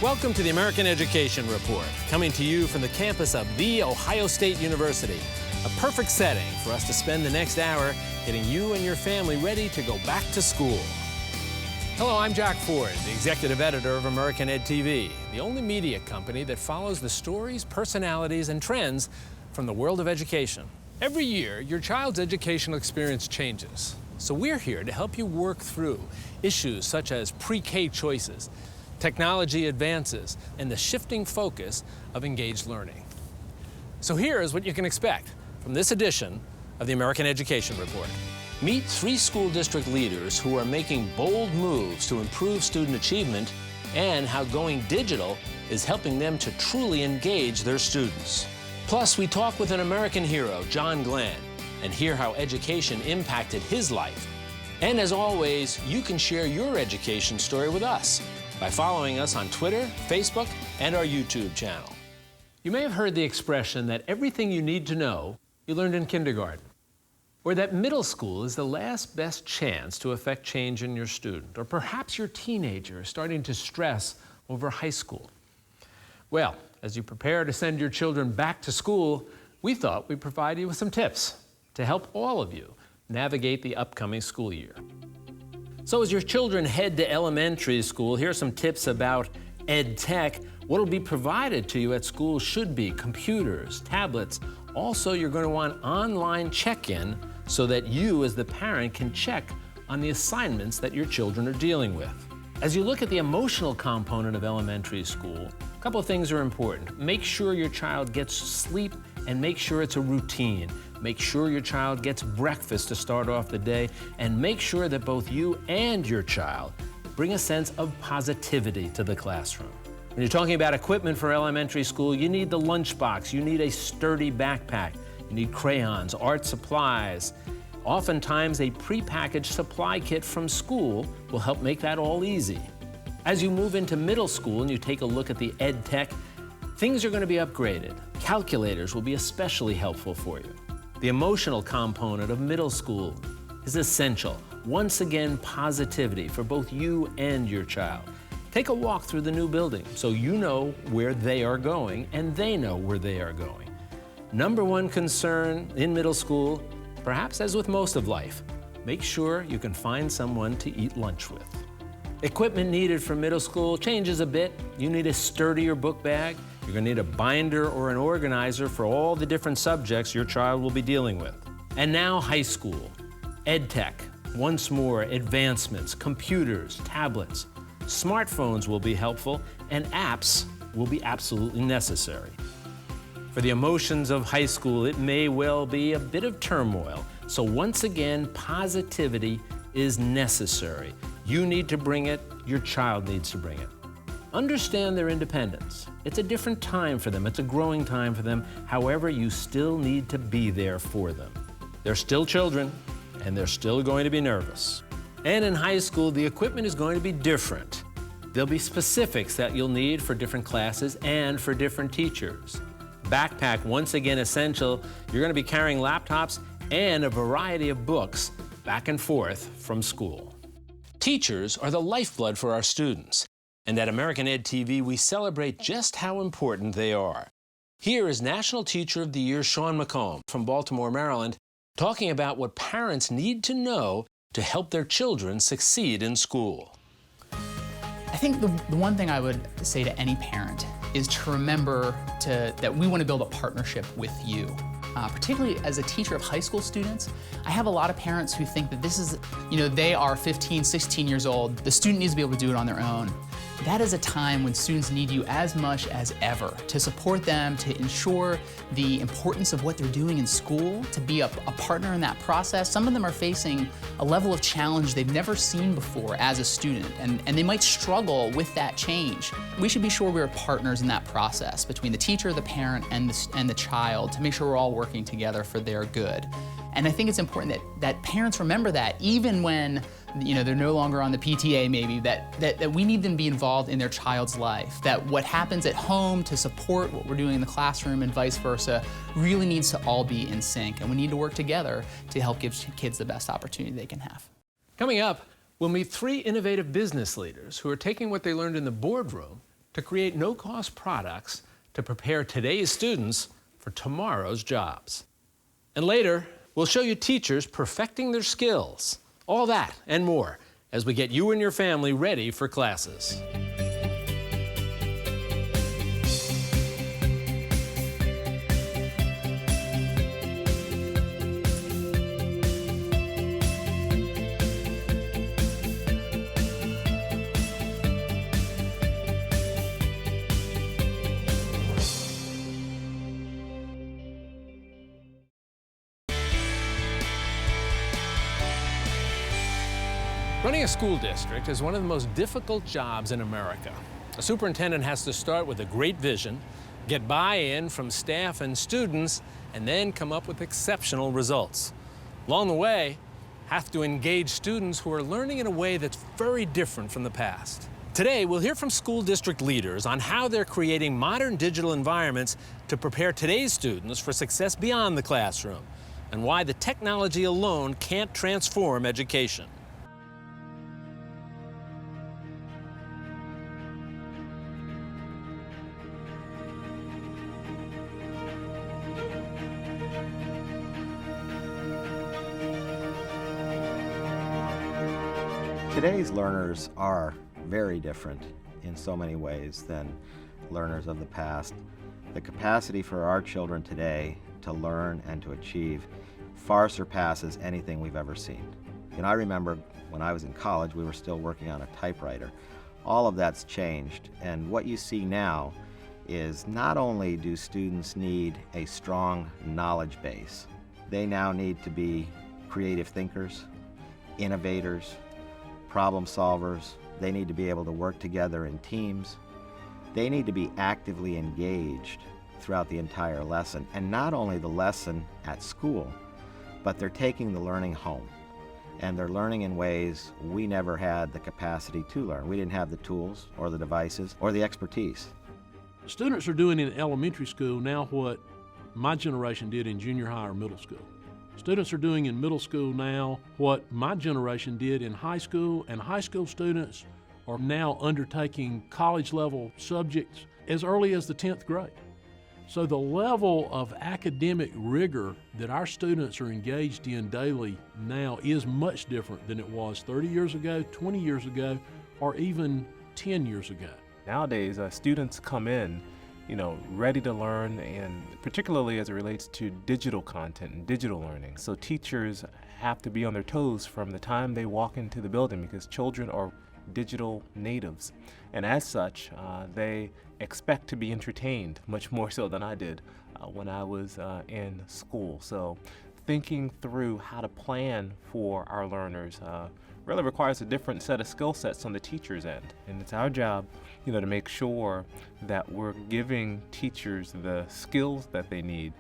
Welcome to the American Education Report, coming to you from the campus of The Ohio State University. A perfect setting for us to spend the next hour getting you and your family ready to go back to school. Hello, I'm Jack Ford, the executive editor of American Ed TV, the only media company that follows the stories, personalities, and trends from the world of education. Every year, your child's educational experience changes. So we're here to help you work through issues such as pre-K choices, technology advances, and the shifting focus of engaged learning. So here is what you can expect from this edition of the American Education Report. Meet 3 school district leaders who are making bold moves to improve student achievement and how going digital is helping them to truly engage their students. Plus, we talk with an American hero, John Glenn, and hear how education impacted his life. And as always, you can share your education story with us by following us on Twitter, Facebook, and our YouTube channel. You may have heard the expression that everything you need to know you learned in kindergarten, or that middle school is the last best chance to affect change in your student, or perhaps your teenager is starting to stress over high school. Well, as you prepare to send your children back to school, we thought we'd provide you with some tips to help all of you navigate the upcoming school year. So as your children head to elementary school, here are some tips about ed tech. What will be provided to you at school should be computers, tablets. Also, you're going to want online check-in so that you as the parent can check on the assignments that your children are dealing with. As you look at the emotional component of elementary school, a couple of things are important. Make sure your child gets sleep and make sure it's a routine. Make sure your child gets breakfast to start off the day, and make sure that both you and your child bring a sense of positivity to the classroom. When you're talking about equipment for elementary school, you need the lunchbox, you need a sturdy backpack, you need crayons, art supplies. Oftentimes, a prepackaged supply kit from school will help make that all easy. As you move into middle school and you take a look at the ed tech, things are going to be upgraded. Calculators will be especially helpful for you. The emotional component of middle school is essential. Once again, positivity for both you and your child. Take a walk through the new building so you know where they are going and they know where they are going. Number one concern in middle school, perhaps as with most of life, make sure you can find someone to eat lunch with. Equipment needed for middle school changes a bit. You need a sturdier book bag. You're going to need a binder or an organizer for all the different subjects your child will be dealing with. And now high school, ed tech, once more, advancements, computers, tablets, smartphones will be helpful, and apps will be absolutely necessary. For the emotions of high school, it may well be a bit of turmoil. So once again, positivity is necessary. You need to bring it, your child needs to bring it. Understand their independence. It's a different time for them. It's a growing time for them. However, you still need to be there for them. They're still children, and they're still going to be nervous. And in high school, the equipment is going to be different. There'll be specifics that you'll need for different classes and for different teachers. Backpack, once again essential. You're going to be carrying laptops and a variety of books back and forth from school. Teachers are the lifeblood for our students. And at American Ed TV, we celebrate just how important they are. Here is National Teacher of the Year Sean McComb from Baltimore, Maryland, talking about what parents need to know to help their children succeed in school. I think the one thing I would say to any parent is to remember that we want to build a partnership with you. Particularly as a teacher of high school students, I have a lot of parents who think that this is, they are 15, 16 years old. The student needs to be able to do it on their own. That is a time when students need you as much as ever to support them, to ensure the importance of what they're doing in school, to be a partner in that process. Some of them are facing a level of challenge they've never seen before as a student, and they might struggle with that change. We should be sure we're partners in that process between the teacher, the parent, and the child to make sure we're all working together for their good. And I think it's important that parents remember that even when they're no longer on the PTA maybe, that we need them to be involved in their child's life, that what happens at home to support what we're doing in the classroom and vice versa really needs to all be in sync, and we need to work together to help give kids the best opportunity they can have. Coming up, we'll meet 3 innovative business leaders who are taking what they learned in the boardroom to create no-cost products to prepare today's students for tomorrow's jobs. And later, we'll show you teachers perfecting their skills. All that and more as we get you and your family ready for classes. Running a school district is one of the most difficult jobs in America. A superintendent has to start with a great vision, get buy-in from staff and students, and then come up with exceptional results. Along the way, have to engage students who are learning in a way that's very different from the past. Today, we'll hear from school district leaders on how they're creating modern digital environments to prepare today's students for success beyond the classroom, and why the technology alone can't transform education. Today's learners are very different in so many ways than learners of the past. The capacity for our children today to learn and to achieve far surpasses anything we've ever seen. I remember when I was in college, we were still working on a typewriter. All of that's changed, and what you see now is not only do students need a strong knowledge base, they now need to be creative thinkers, innovators, problem solvers. They need to be able to work together in teams. They need to be actively engaged throughout the entire lesson, and not only the lesson at school, but they're taking the learning home, and they're learning in ways we never had the capacity to learn. We didn't have the tools or the devices or the expertise. Students are doing in elementary school now what my generation did in junior high or middle school. Students are doing in middle school now what my generation did in high school, and high school students are now undertaking college-level subjects as early as the 10th grade. So the level of academic rigor that our students are engaged in daily now is much different than it was 30 years ago, 20 years ago, or even 10 years ago. Nowadays, students come in ready to learn, and particularly as it relates to digital content and digital learning. So teachers have to be on their toes from the time they walk into the building, because children are digital natives. And as such, they expect to be entertained much more so than I did when I was in school. So thinking through how to plan for our learners really requires a different set of skill sets on the teacher's end. And it's our job, to make sure that we're giving teachers the skills that they need.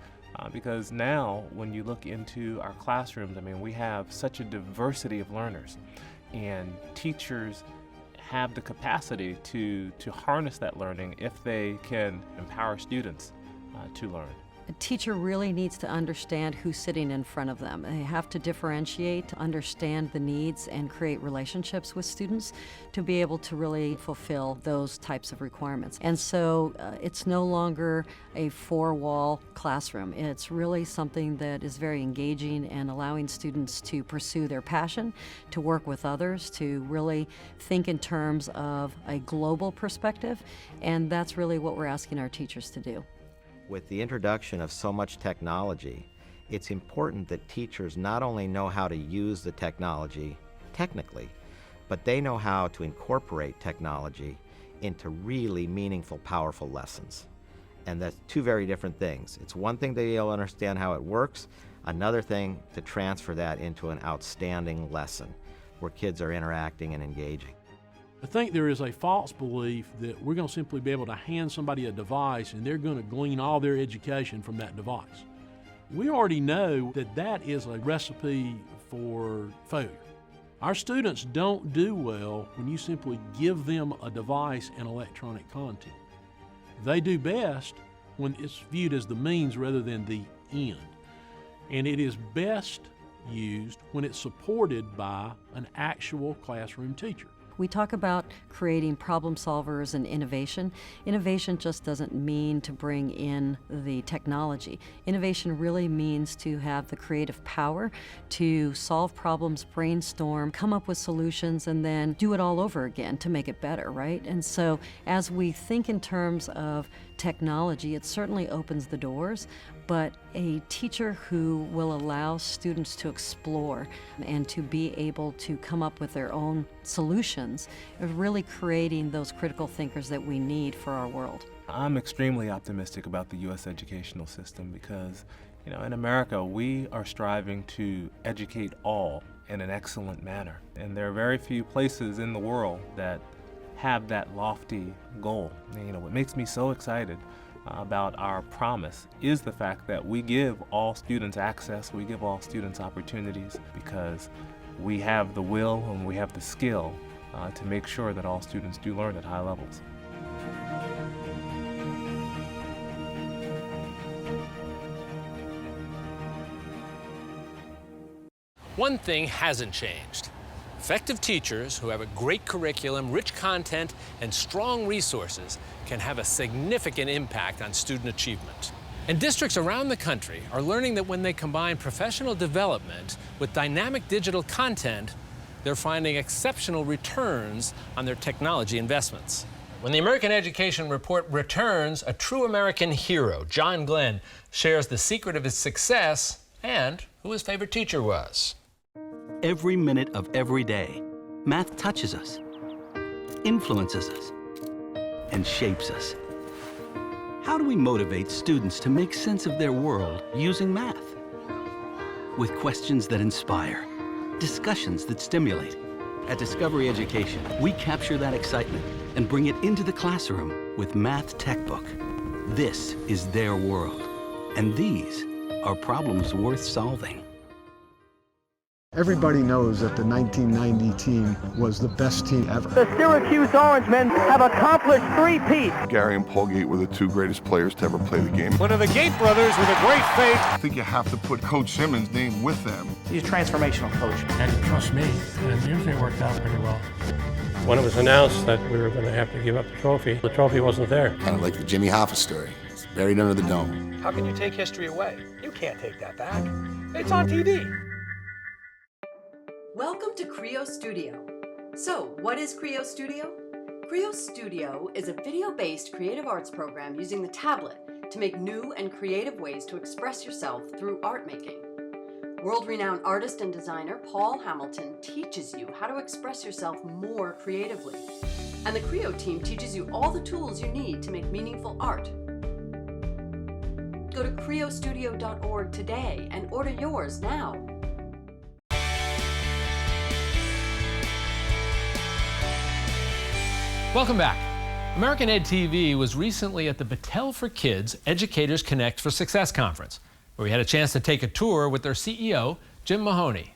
Because now, when you look into our classrooms, we have such a diversity of learners, and teachers have the capacity to harness that learning if they can empower students to learn. A teacher really needs to understand who's sitting in front of them. They have to differentiate, to understand the needs, and create relationships with students to be able to really fulfill those types of requirements. And so it's no longer a four-wall classroom. It's really something that is very engaging and allowing students to pursue their passion, to work with others, to really think in terms of a global perspective, and that's really what we're asking our teachers to do. With the introduction of so much technology, it's important that teachers not only know how to use the technology technically, but they know how to incorporate technology into really meaningful, powerful lessons. And that's two very different things. It's one thing to be able to understand how it works, another thing to transfer that into an outstanding lesson where kids are interacting and engaging. I think there is a false belief that we're going to simply be able to hand somebody a device and they're going to glean all their education from that device. We already know that that is a recipe for failure. Our students don't do well when you simply give them a device and electronic content. They do best when it's viewed as the means rather than the end. And it is best used when it's supported by an actual classroom teacher. We talk about creating problem solvers and innovation. Innovation just doesn't mean to bring in the technology. Innovation really means to have the creative power to solve problems, brainstorm, come up with solutions, and then do it all over again to make it better, right? And so as we think in terms of technology, it certainly opens the doors, but a teacher who will allow students to explore and to be able to come up with their own solutions is really creating those critical thinkers that we need for our world. I'm extremely optimistic about the U.S. educational system because, in America, we are striving to educate all in an excellent manner. And there are very few places in the world that have that lofty goal. What makes me so excited about our promise is the fact that we give all students access, we give all students opportunities because we have the will and we have the skill to make sure that all students do learn at high levels. One thing hasn't changed. Effective teachers who have a great curriculum, rich content, and strong resources can have a significant impact on student achievement. And districts around the country are learning that when they combine professional development with dynamic digital content, they're finding exceptional returns on their technology investments. When the American Education Report returns, a true American hero, John Glenn, shares the secret of his success and who his favorite teacher was. Every minute of every day, math touches us, influences us, and shapes us. How do we motivate students to make sense of their world using math? With questions that inspire, discussions that stimulate. At Discovery Education, we capture that excitement and bring it into the classroom with Math Textbook. This is their world, and these are problems worth solving. Everybody knows that the 1990 team was the best team ever. The Syracuse Orangemen have accomplished three-peat. Gary and Paul Gate were the two greatest players to ever play the game. One of the Gate brothers with a great faith. I think you have to put Coach Simmons' name with them. He's a transformational coach. And trust me, and usually it worked out pretty well. When it was announced that we were going to have to give up the trophy wasn't there. Kind of like the Jimmy Hoffa story. It's buried under the dome. How can you take history away? You can't take that back. It's on TV. Welcome to Creo Studio. So, what is Creo Studio? Creo Studio is a video-based creative arts program using the tablet to make new and creative ways to express yourself through art making. World-renowned artist and designer Paul Hamilton teaches you how to express yourself more creatively. And the Creo team teaches you all the tools you need to make meaningful art. Go to creostudio.org today and order yours now. Welcome back. American Ed TV was recently at the Battelle for Kids Educators Connect for Success Conference, where we had a chance to take a tour with their CEO, Jim Mahoney.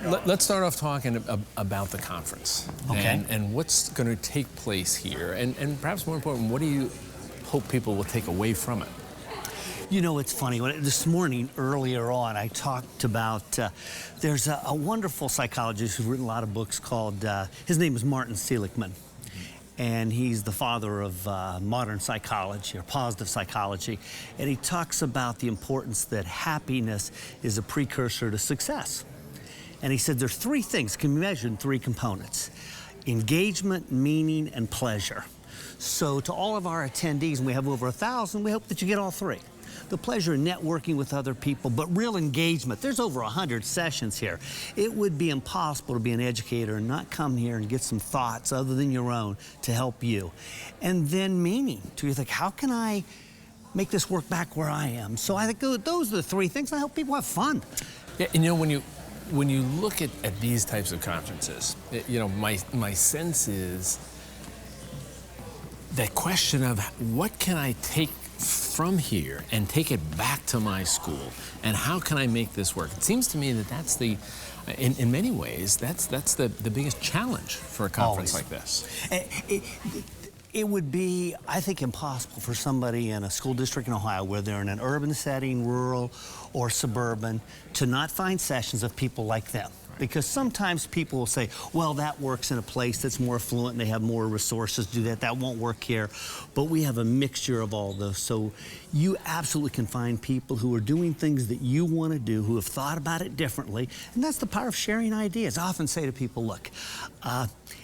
Let's start off talking about the conference and what's going to take place here, and perhaps more important, what do you hope people will take away from it? It's funny. This morning, earlier on, I talked about, there's a wonderful psychologist who's written a lot of books called, his name is Martin Seligman. And he's the father of modern psychology, or positive psychology. And he talks about the importance that happiness is a precursor to success. And he said there's three things can be measured in three components: engagement, meaning, and pleasure. So to all of our attendees, and we have over 1,000, we hope that you get all three. The pleasure of networking with other people, but real engagement. There's over 100 sessions here. It would be impossible to be an educator and not come here and get some thoughts other than your own to help you. And then meaning. So you think, how can I make this work back where I am? So I think those are the three things. I hope people have fun. Yeah, and when you look at these types of conferences, my sense is that question of what can I take from here and take it back to my school, and how can I make this work? It seems to me that that's in many ways, that's the biggest challenge for a conference like this. It would be, I think, impossible for somebody in a school district in Ohio, whether they're in an urban setting, rural, or suburban, to not find sessions of people like them. Because sometimes people will say, well, that works in a place that's more affluent and they have more resources to do that. That won't work here. But we have a mixture of all those. So you absolutely can find people who are doing things that you want to do, who have thought about it differently. And that's the power of sharing ideas. I often say to people, look,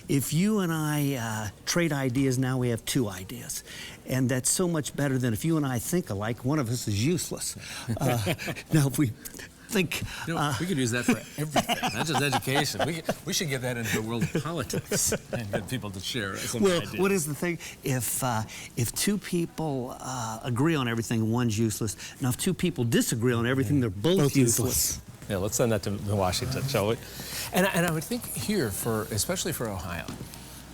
if you and I trade ideas, now we have 2 ideas. And that's so much better than if you and I think alike, one of us is useless. Now, if we think... we could use that for everything, not just education. We should get that into the world of politics and get people to share some ideas. What is the thing? If 2 people agree on everything, one's useless. Now, if 2 people disagree on everything, they're both useless. Yeah, let's send that to Washington, shall we? And I would think here, especially for Ohio,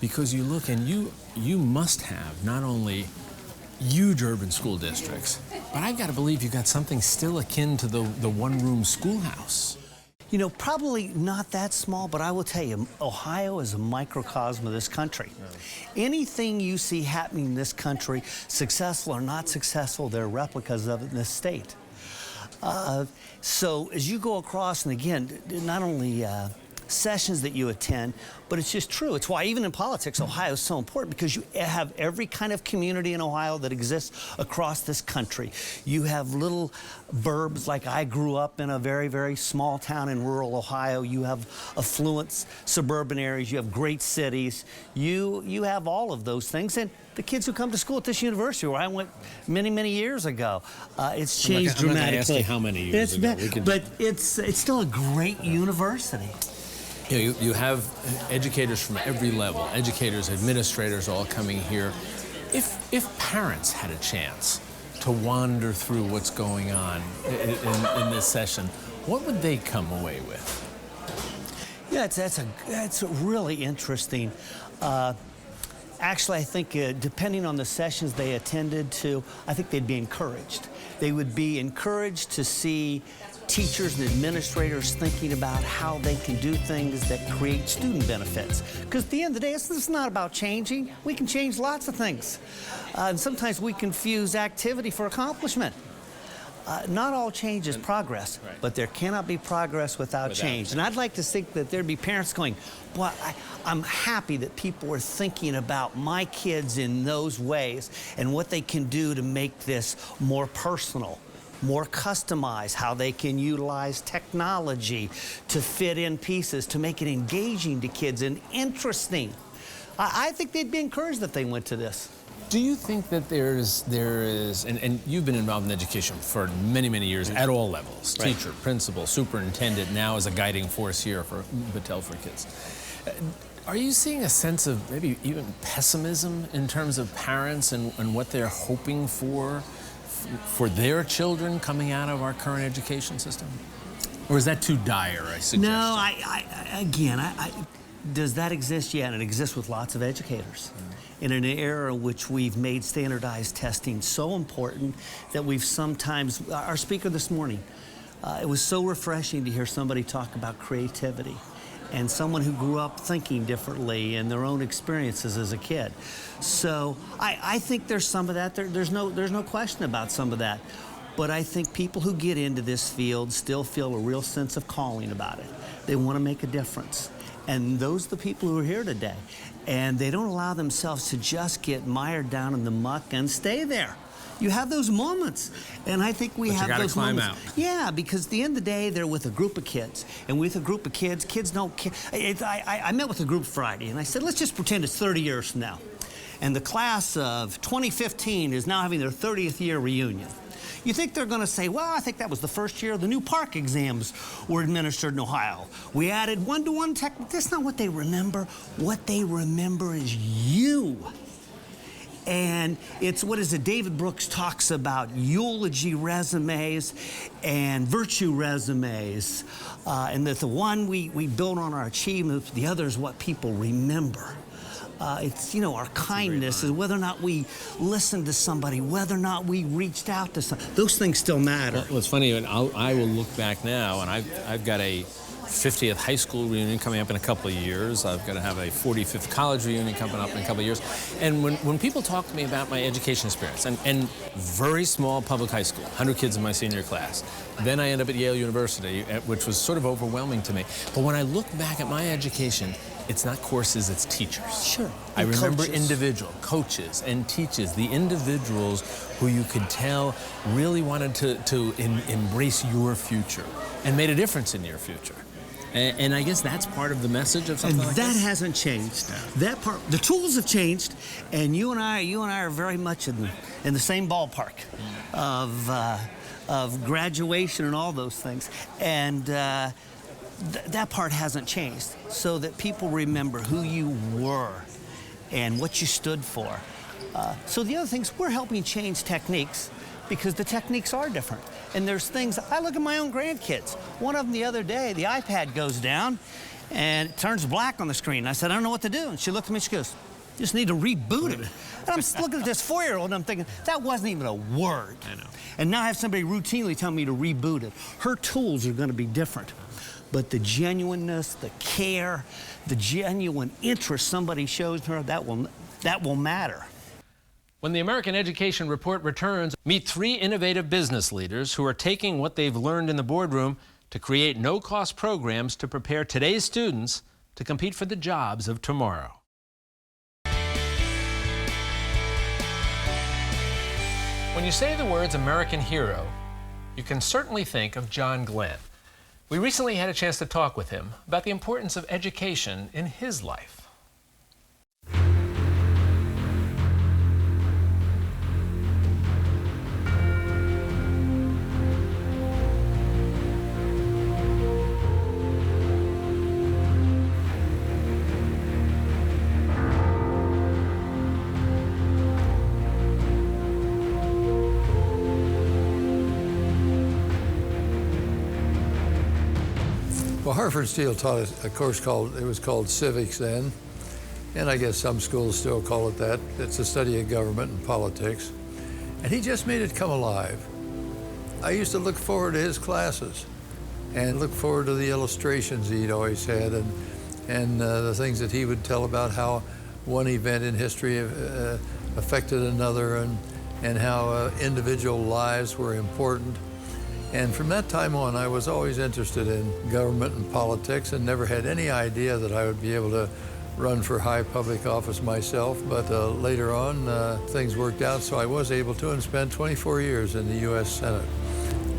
because you look and you must have not only huge urban school districts, but I've got to believe you've got something still akin to the one-room schoolhouse. You know, probably not that small, but I will tell you, Ohio is a microcosm of this country. Anything you see happening in this country, successful or not successful, there are replicas of it in this state. So as you go across, and again, not only sessions that you attend, but it's just true. It's why even in politics, Ohio is so important, because you have every kind of community in Ohio that exists across this country. You have little burbs, like I grew up in a very, very small town in rural Ohio. You have affluent suburban areas. You have great cities. You have all of those things. And the kids who come to school at this university, where I went many, many years ago, it's changed dramatically. I'm not going to ask you how many years ago. But it's still a great university. You have educators from every level, educators, administrators, all coming here. If parents had a chance to wander through what's going on in this session, what would they come away with? Yeah, that's really interesting. Actually, I think depending on the sessions they attended to, I think they'd be encouraged. They would be encouraged to see teachers and administrators thinking about how they can do things that create student benefits. Because at the end of the day, it's not about changing. We can change lots of things. And sometimes we confuse activity for accomplishment. Not all change is progress, but there cannot be progress without change. And I'd like to think that there'd be parents going, boy, I'm happy that people are thinking about my kids in those ways and what they can do to make this more personal, more customized, how they can utilize technology to fit in pieces, to make it engaging to kids and interesting. I think they'd be encouraged if they went to this. Do you think that there is, and you've been involved in education for many, many years at all levels, teacher, principal, superintendent, now as a guiding force here for Battelle for Kids. Are you seeing a sense of maybe even pessimism in terms of parents and what they're hoping for their children coming out of our current education system? Or is that too dire, I suggest? No, again, does that exist? Yeah, and it exists with lots of educators. In an era in which we've made standardized testing so important that we've sometimes, our speaker this morning, it was so refreshing to hear somebody talk about creativity and someone who grew up thinking differently and their own experiences as a kid. So I think there's some of that. There's no question about some of that. But I think people who get into this field still feel a real sense of calling about it. They want to make a difference. And those are the people who are here today. And they don't allow themselves to just get mired down in the muck and stay there. You have those moments, and I think we have those moments. Out. Yeah, because at the end of the day, they're with a group of kids, and with a group of kids don't care. I met with a group Friday, and I said, let's just pretend it's 30 years from now. And the class of 2015 is now having their 30th year reunion. You think they're going to say, well, I think that was the first year the new park exams were administered in Ohio. We added one-to-one tech. That's not what they remember. What they remember is you. And it's, what is it, David Brooks talks about eulogy resumes and virtue resumes. And that the one we build on our achievements, the other is what people remember. It's, you know, our kindness, is whether or not we listened to somebody, whether or not we reached out to somebody. Those things still matter. Well, it's funny, and I will look back now, and I've got a 50th high school reunion coming up in a couple of years. I'm going to have a 45th college reunion coming up in a couple of years. And when people talk to me about my education experience, and very small public high school, 100 kids in my senior class, then I end up at Yale University, which was sort of overwhelming to me. But when I look back at my education, it's not courses, it's teachers. Sure. I remember coaches. individual coaches and teachers, the individuals who you could tell really wanted to embrace your future and made a difference in your future. And I guess that's part of the message of something like this. And that hasn't changed. That part, the tools have changed, and you and I are very much in the same ballpark of graduation and all those things. And that part hasn't changed, so that people remember who you were and what you stood for. So the other things, we're helping change techniques, because the techniques are different. And there's things, I look at my own grandkids. One of them the other day, the iPad goes down and it turns black on the screen. I said, I don't know what to do. And she looked at me, she goes, you just need to reboot it. And I'm looking at this 4-year-old and I'm thinking, that wasn't even a word. I know. And now I have somebody routinely tell me to reboot it. Her tools are going to be different. But the genuineness, the care, the genuine interest somebody shows her, that will matter. When the American Education Report returns, meet 3 innovative business leaders who are taking what they've learned in the boardroom to create no-cost programs to prepare today's students to compete for the jobs of tomorrow. When you say the words American hero, you can certainly think of John Glenn. We recently had a chance to talk with him about the importance of education in his life. Well, Hartford Steel taught us a course called civics then, and I guess some schools still call it that. It's the study of government and politics, and he just made it come alive. I used to look forward to his classes and look forward to the illustrations he'd always had, and the things that he would tell about how one event in history affected another, and how individual lives were important. And from that time on, I was always interested in government and politics and never had any idea that I would be able to run for high public office myself. But later on, things worked out, so I was able to, and spent 24 years in the U.S. Senate.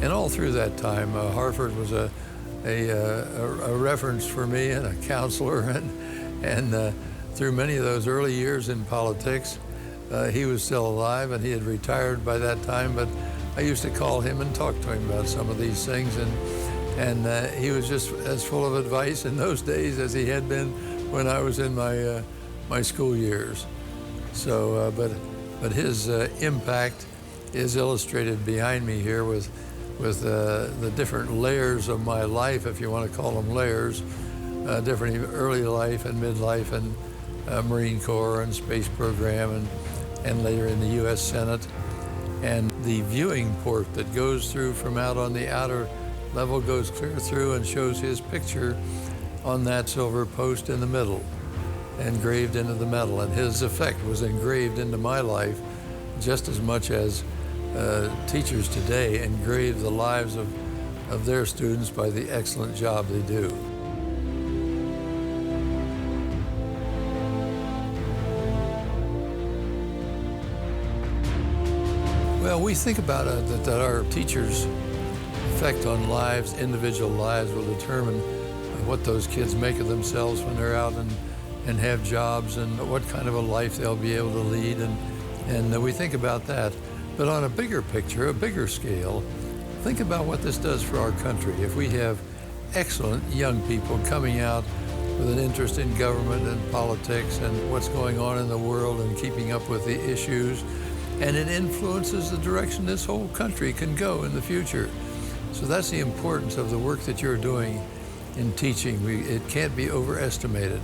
And all through that time, Hartford was a reference for me and a counselor, and through many of those early years in politics, he was still alive, and he had retired by that time, but I used to call him and talk to him about some of these things, and he was just as full of advice in those days as he had been when I was in my school years. So, but his impact is illustrated behind me here with the different layers of my life, if you want to call them layers, different early life and midlife, and Marine Corps and space program, and later in the U.S. Senate. And the viewing port that goes through from out on the outer level goes clear through and shows his picture on that silver post in the middle, engraved into the metal. And his effect was engraved into my life just as much as teachers today engrave the lives of their students by the excellent job they do. Well, we think about it, that our teachers' effect on lives, individual lives, will determine what those kids make of themselves when they're out and have jobs, and what kind of a life they'll be able to lead, and we think about that. But on a bigger picture, a bigger scale, think about what this does for our country. If we have excellent young people coming out with an interest in government and politics and what's going on in the world and keeping up with the issues, and it influences the direction this whole country can go in the future. So that's the importance of the work that you're doing in teaching. It can't be overestimated.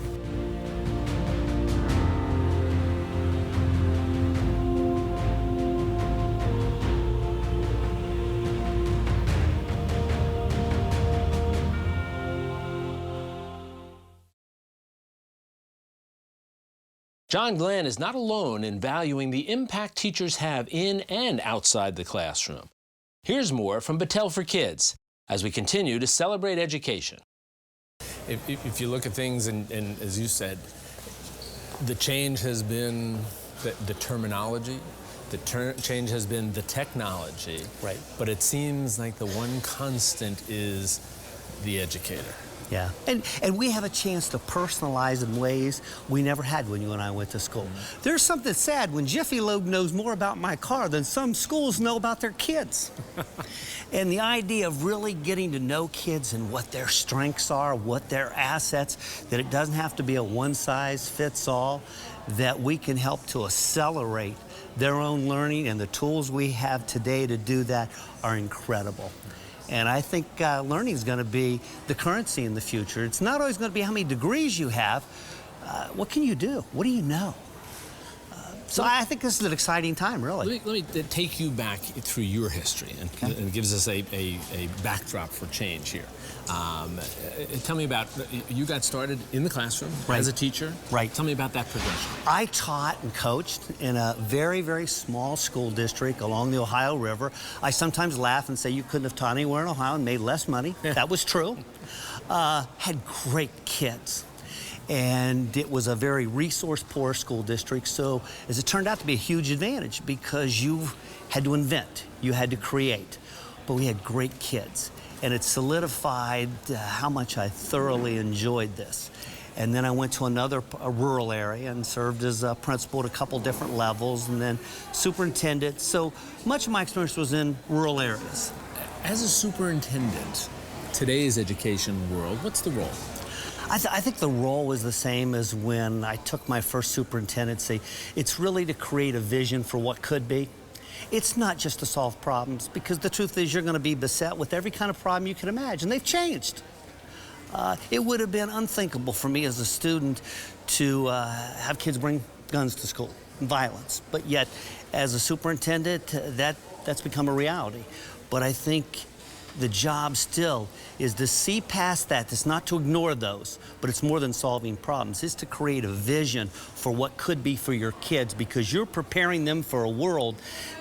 John Glenn is not alone in valuing the impact teachers have in and outside the classroom. Here's more from Battelle for Kids as we continue to celebrate education. If you look at things, and as you said, the change has been the terminology, change has been the technology, right? But it seems like the one constant is the educator. Yeah, and we have a chance to personalize in ways we never had when you and I went to school. There's something sad when Jiffy Lube knows more about my car than some schools know about their kids. And the idea of really getting to know kids and what their strengths are, what their assets, that it doesn't have to be a one-size-fits-all, that we can help to accelerate their own learning, and the tools we have today to do that are incredible. And I think learning is going to be the currency in the future. It's not always going to be how many degrees you have. What can you do? What do you know? So I think this is an exciting time, really. Let me take you back through your history, and it gives us a backdrop for change here. Tell me about, you got started in the classroom as a teacher. Right. Tell me about that progression. I taught and coached in a very, very small school district along the Ohio River. I sometimes laugh and say you couldn't have taught anywhere in Ohio and made less money. That was true. Had great kids. And it was a very resource-poor school district, so as it turned out to be a huge advantage because you had to invent, you had to create. But we had great kids, and it solidified how much I thoroughly enjoyed this. And then I went to a rural area and served as a principal at a couple different levels, and then superintendent. So much of my experience was in rural areas. As a superintendent, today's education world, what's the role? I think the role was the same as when I took my first superintendency. It's really to create a vision for what could be. It's not just to solve problems, because the truth is you're going to be beset with every kind of problem you can imagine. They've changed. It would have been unthinkable for me as a student to have kids bring guns to school, violence. But yet, as a superintendent, that's become a reality. But I think the job still is to see past that. It's not to ignore those, but it's more than solving problems. It's to create a vision for what could be for your kids, because you're preparing them for a world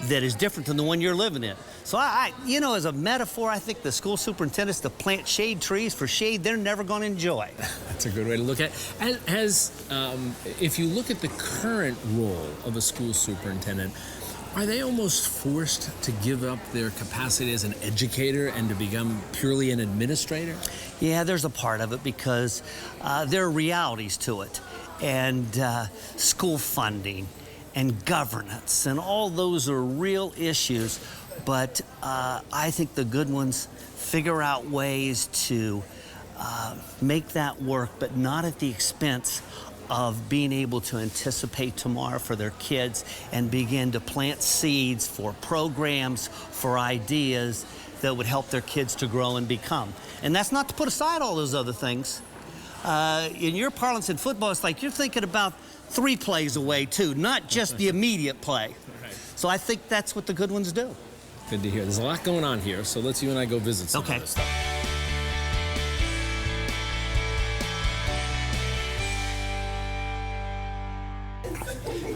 that is different than the one you're living in. So you know, as a metaphor, I think the school superintendents to plant shade trees for shade they're never going to enjoy. That's a good way to look at it. If you look at the current role of a school superintendent, are they almost forced to give up their capacity as an educator and to become purely an administrator? Yeah, there's a part of it because there are realities to it. And school funding and governance and all those are real issues. But I think the good ones figure out ways to make that work, but not at the expense of being able to anticipate tomorrow for their kids and begin to plant seeds for programs, for ideas that would help their kids to grow and become. And that's not to put aside all those other things. In your parlance in football, it's like you're thinking about 3 plays away too, not just the immediate play. So I think that's what the good ones do. Good to hear. There's a lot going on here, so let's you and I go visit some of this stuff.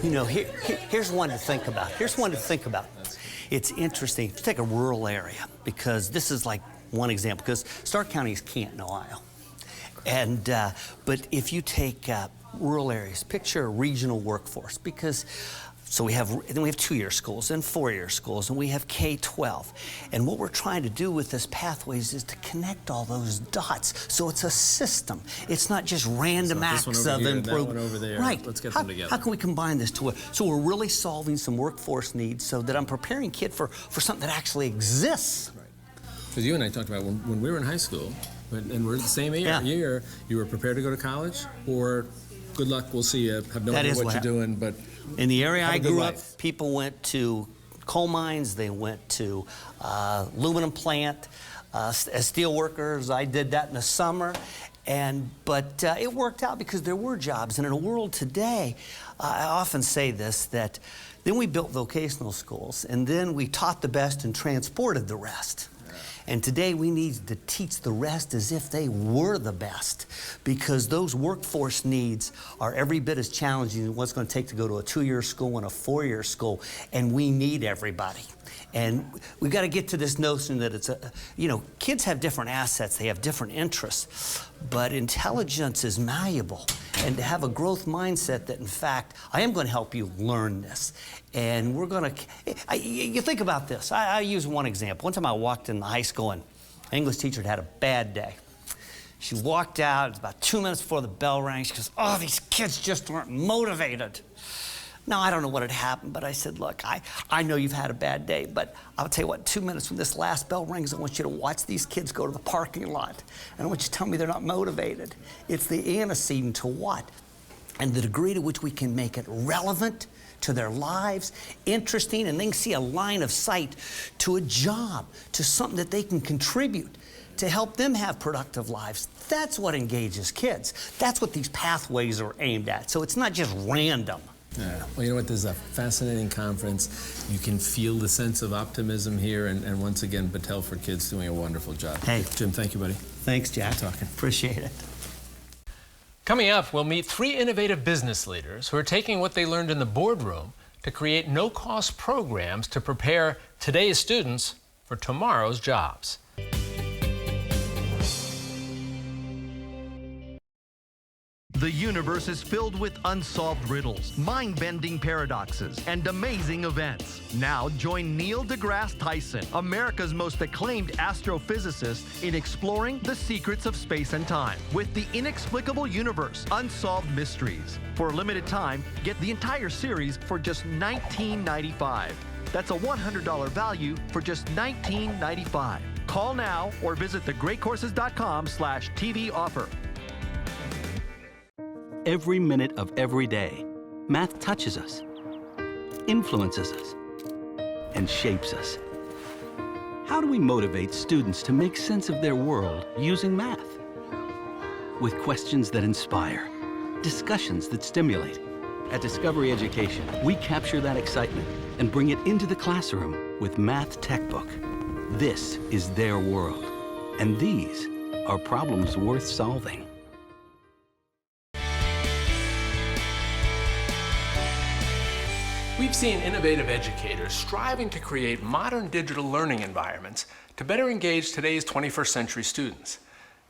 You know, here's one to think about. It's interesting to take a rural area, because this is like one example, because Stark County is Canton, Ohio. And, but if you take rural areas, picture a regional workforce, because so we have 2-year schools and 4-year schools, and we have K-12. And what we're trying to do with this Pathways is to connect all those dots, so it's a system. It's not just random acts of improvement. That one over there. Right. Let's get them together. How can we combine this to so we're really solving some workforce needs, so that I'm preparing kids for something that actually exists. Right. Because you and I talked about when we were in high school, and we're the same year, you were prepared to go to college, or good luck, we'll see you, have no idea what you're doing, but in the area I grew up, people went to coal mines, they went to aluminum plant, as steel workers. I did that in the summer, but it worked out because there were jobs. And in a world today, I often say this, that then we built vocational schools, and then we taught the best and transported the rest. And today we need to teach the rest as if they were the best, because those workforce needs are every bit as challenging as what's going to take to go to a 2-year school and a 4-year school, and we need everybody. And we've got to get to this notion that it's kids have different assets, they have different interests, but intelligence is malleable. And to have a growth mindset that, in fact, I am going to help you learn this. And we're going to, you think about this. I use one example. One time I walked in the high school and an English teacher had a bad day. She walked out, it was about 2 minutes before the bell rang. She goes, "Oh, these kids just aren't motivated." Now, I don't know what had happened, but I said, "Look, I know you've had a bad day, but I'll tell you what, 2 minutes when this last bell rings, I want you to watch these kids go to the parking lot. And I want you to tell me they're not motivated. It's the antecedent to what? And the degree to which we can make it relevant to their lives, interesting, and they can see a line of sight to a job, to something that they can contribute to help them have productive lives. That's what engages kids. That's what these pathways are aimed at. So it's not just random. Yeah. Well, you know what? This is a fascinating conference. You can feel the sense of optimism here, and once again, Battelle for Kids doing a wonderful job. Hey. Jim, thank you, buddy. Thanks, Jack. Appreciate it. Coming up, we'll meet 3 innovative business leaders who are taking what they learned in the boardroom to create no-cost programs to prepare today's students for tomorrow's jobs. The universe is filled with unsolved riddles, mind-bending paradoxes, and amazing events. Now join Neil deGrasse Tyson, America's most acclaimed astrophysicist, in exploring the secrets of space and time with The Inexplicable Universe: Unsolved Mysteries. For a limited time, get the entire series for just $19.95. That's a $100 value for just $19.95. Call now or visit thegreatcourses.com/TV offer. Every minute of every day, math touches us, influences us, and shapes us. How do we motivate students to make sense of their world using math? With questions that inspire, discussions that stimulate. At Discovery Education, we capture that excitement and bring it into the classroom with Math Techbook. This is their world, and these are problems worth solving. We've seen innovative educators striving to create modern digital learning environments to better engage today's 21st century students.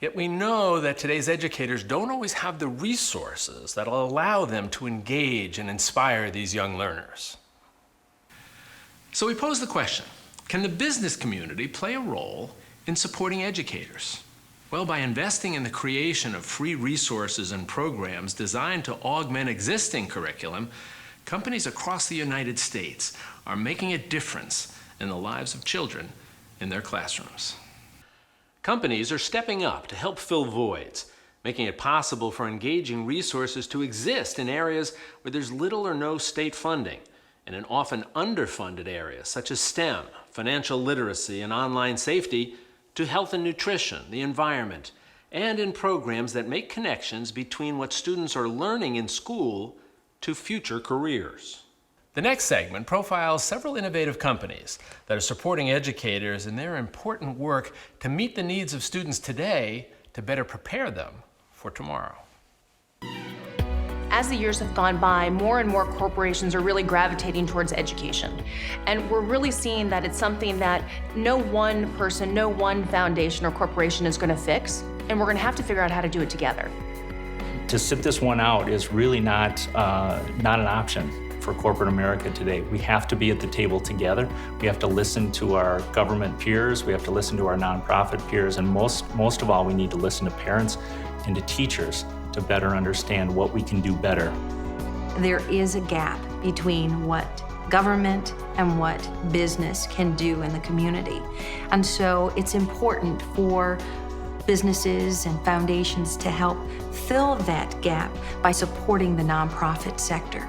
Yet we know that today's educators don't always have the resources that will allow them to engage and inspire these young learners. So we pose the question, can the business community play a role in supporting educators? Well, by investing in the creation of free resources and programs designed to augment existing curriculum, companies across the United States are making a difference in the lives of children in their classrooms. Companies are stepping up to help fill voids, making it possible for engaging resources to exist in areas where there's little or no state funding, and in often underfunded areas such as STEM, financial literacy, and online safety, to health and nutrition, the environment, and in programs that make connections between what students are learning in school to future careers. The next segment profiles several innovative companies that are supporting educators in their important work to meet the needs of students today to better prepare them for tomorrow. As the years have gone by, more and more corporations are really gravitating towards education. And we're really seeing that it's something that no one person, no one foundation or corporation is going to fix, and we're going to have to figure out how to do it together. To sit this one out is really not an option for corporate America today. We have to be at the table together. We have to listen to our government peers. We have to listen to our nonprofit peers. And most of all, we need to listen to parents and to teachers to better understand what we can do better. There is a gap between what government and what business can do in the community. And so it's important for businesses and foundations to help fill that gap by supporting the nonprofit sector.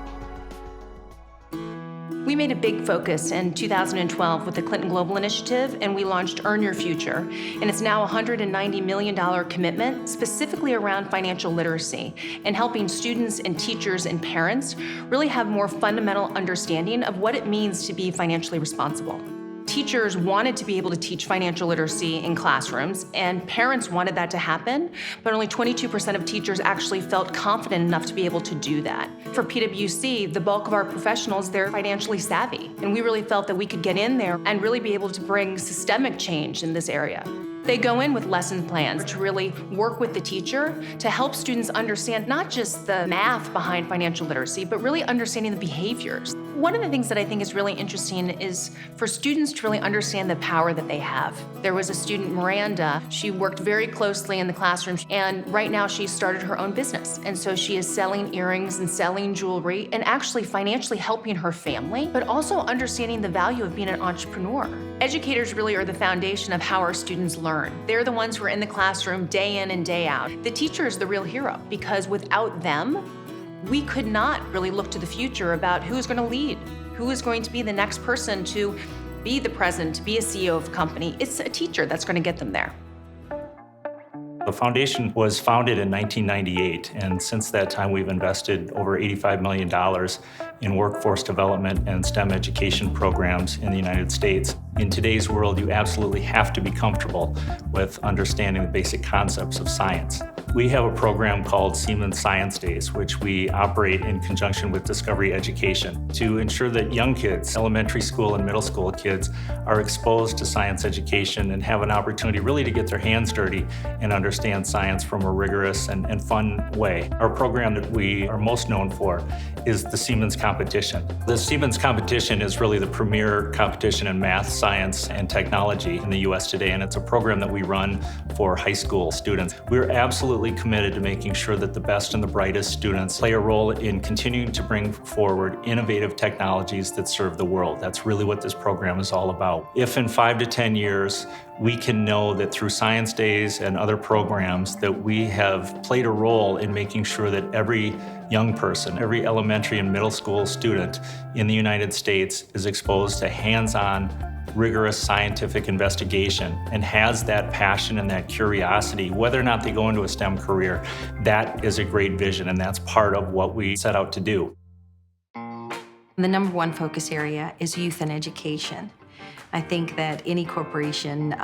We made a big focus in 2012 with the Clinton Global Initiative, and we launched Earn Your Future. And it's now a $190 million commitment specifically around financial literacy and helping students and teachers and parents really have more fundamental understanding of what it means to be financially responsible. Teachers wanted to be able to teach financial literacy in classrooms, and parents wanted that to happen, but only 22% of teachers actually felt confident enough to be able to do that. For PwC, the bulk of our professionals, they're financially savvy, and we really felt that we could get in there and really be able to bring systemic change in this area. They go in with lesson plans to really work with the teacher to help students understand not just the math behind financial literacy, but really understanding the behaviors. One of the things that I think is really interesting is for students to really understand the power that they have. There was a student, Miranda, she worked very closely in the classroom, and right now she's started her own business. And so she is selling earrings and selling jewelry and actually financially helping her family, but also understanding the value of being an entrepreneur. Educators really are the foundation of how our students learn. They're the ones who are in the classroom day in and day out. The teacher is the real hero, because without them, we could not really look to the future about who is going to lead, who is going to be the next person to be the president, to be a CEO of a company. It's a teacher that's going to get them there. The foundation was founded in 1998, and since that time we've invested over $85 million in workforce development and STEM education programs in the United States. In today's world, you absolutely have to be comfortable with understanding the basic concepts of science. We have a program called Siemens Science Days, which we operate in conjunction with Discovery Education to ensure that young kids, elementary school and middle school kids, are exposed to science education and have an opportunity really to get their hands dirty and understand science from a rigorous and fun way. Our program that we are most known for is the Siemens Competition. The Siemens Competition is really the premier competition in math, science, and technology in the U.S. today, and it's a program that we run for high school students. We're absolutely committed to making sure that the best and the brightest students play a role in continuing to bring forward innovative technologies that serve the world. That's really what this program is all about. If in 5 to 10 years, we can know that through Science Days and other programs that we have played a role in making sure that every young person, every elementary and middle school student in the United States is exposed to hands-on, rigorous scientific investigation and has that passion and that curiosity, whether or not they go into a STEM career, that is a great vision, and that's part of what we set out to do. The number one focus area is youth and education. I think that any corporation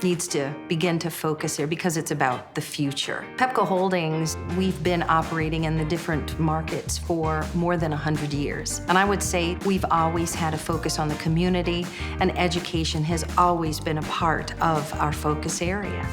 needs to begin to focus here because it's about the future. Pepco Holdings, we've been operating in the different markets for more than 100 years. And I would say we've always had a focus on the community, and education has always been a part of our focus area.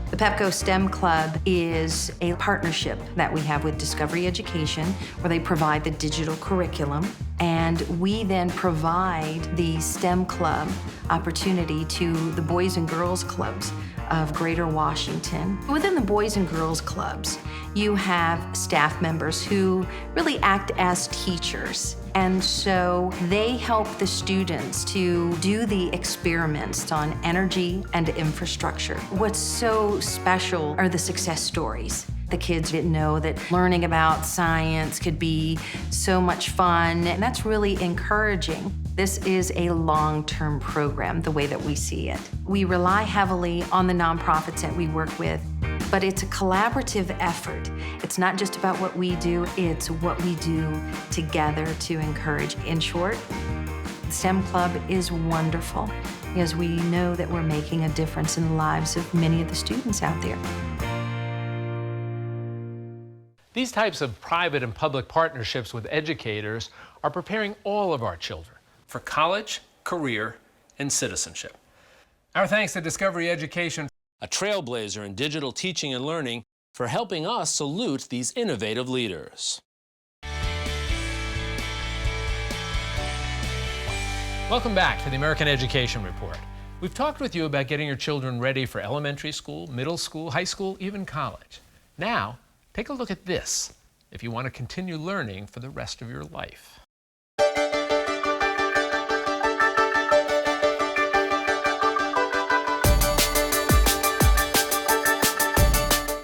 The Pepco STEM Club is a partnership that we have with Discovery Education, where they provide the digital curriculum, and we then provide the STEM Club opportunity to the Boys and Girls Clubs of Greater Washington. Within the Boys and Girls Clubs, you have staff members who really act as teachers. And so they help the students to do the experiments on energy and infrastructure. What's so special are the success stories. The kids didn't know that learning about science could be so much fun, and that's really encouraging. This is a long-term program, the way that we see it. We rely heavily on the nonprofits that we work with, but it's a collaborative effort. It's not just about what we do, it's what we do together to encourage. In short, the STEM Club is wonderful because we know that we're making a difference in the lives of many of the students out there. These types of private and public partnerships with educators are preparing all of our children for college, career, and citizenship. Our thanks to Discovery Education, a trailblazer in digital teaching and learning, for helping us salute these innovative leaders. Welcome back to the American Education Report. We've talked with you about getting your children ready for elementary school, middle school, high school, even college. Now, take a look at this if you want to continue learning for the rest of your life.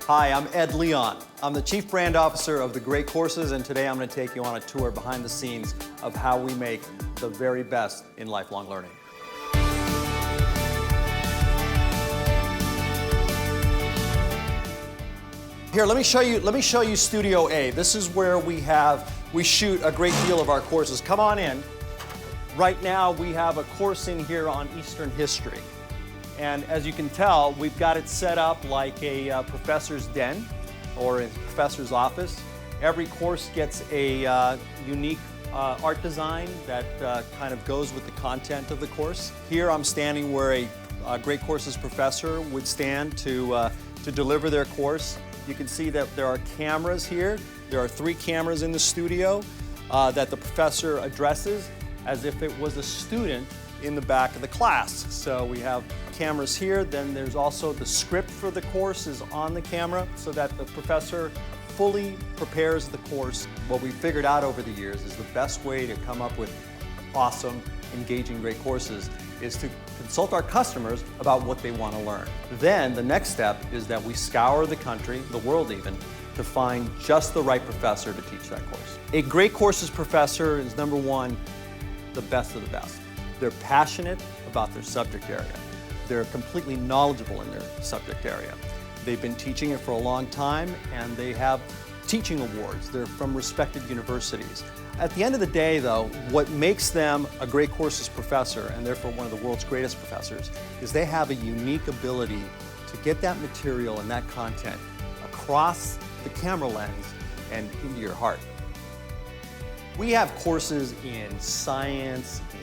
Hi, I'm Ed Leon. I'm the Chief Brand Officer of the Great Courses, and today I'm going to take you on a tour behind the scenes of how we make the very best in lifelong learning. Here, let me show you Studio A. This is where we shoot a great deal of our courses. Come on in. Right now we have a course in here on Eastern history. And as you can tell, we've got it set up like a professor's den or a professor's office. Every course gets a unique art design that kind of goes with the content of the course. Here I'm standing where a Great Courses professor would stand to deliver their course. You can see that there are cameras here. There are 3 cameras in the studio that the professor addresses as if it was a student in the back of the class. So we have cameras here, then there's also the script for the course is on the camera so that the professor fully prepares the course. What we figured out over the years is the best way to come up with awesome, engaging, great courses is to consult our customers about what they want to learn. Then the next step is that we scour the country, the world even, to find just the right professor to teach that course. A Great Courses professor is, number one, the best of the best. They're passionate about their subject area. They're completely knowledgeable in their subject area. They've been teaching it for a long time and they have teaching awards. They're from respected universities. At the end of the day though, what makes them a Great Courses professor and therefore one of the world's greatest professors is they have a unique ability to get that material and that content across the camera lens and into your heart. We have courses in science, in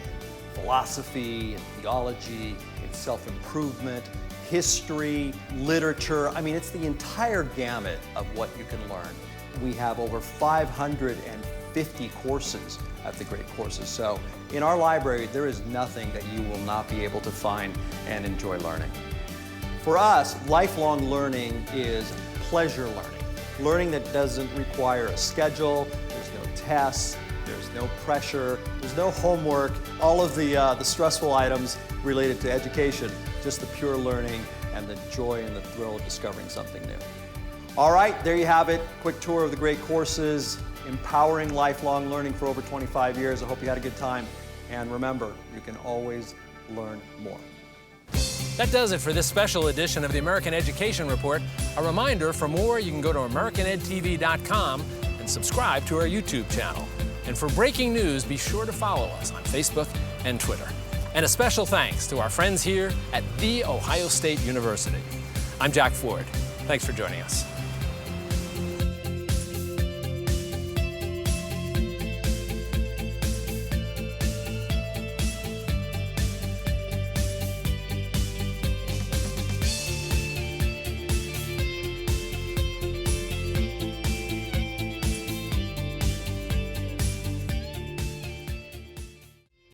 philosophy, in theology, in self-improvement, history, literature. I mean, it's the entire gamut of what you can learn. We have over 550 courses at the Great Courses. So in our library, there is nothing that you will not be able to find and enjoy learning. For us, lifelong learning is pleasure learning. Learning that doesn't require a schedule, there's no tests, there's no pressure, there's no homework, all of the stressful items related to education, just the pure learning and the joy and the thrill of discovering something new. All right, there you have it. Quick tour of the Great Courses, empowering lifelong learning for over 25 years. I hope you had a good time. And remember, you can always learn more. That does it for this special edition of the American Education Report. A reminder, for more, you can go to AmericanEdTV.com and subscribe to our YouTube channel. And for breaking news, be sure to follow us on Facebook and Twitter. And a special thanks to our friends here at The Ohio State University. I'm Jack Ford. Thanks for joining us.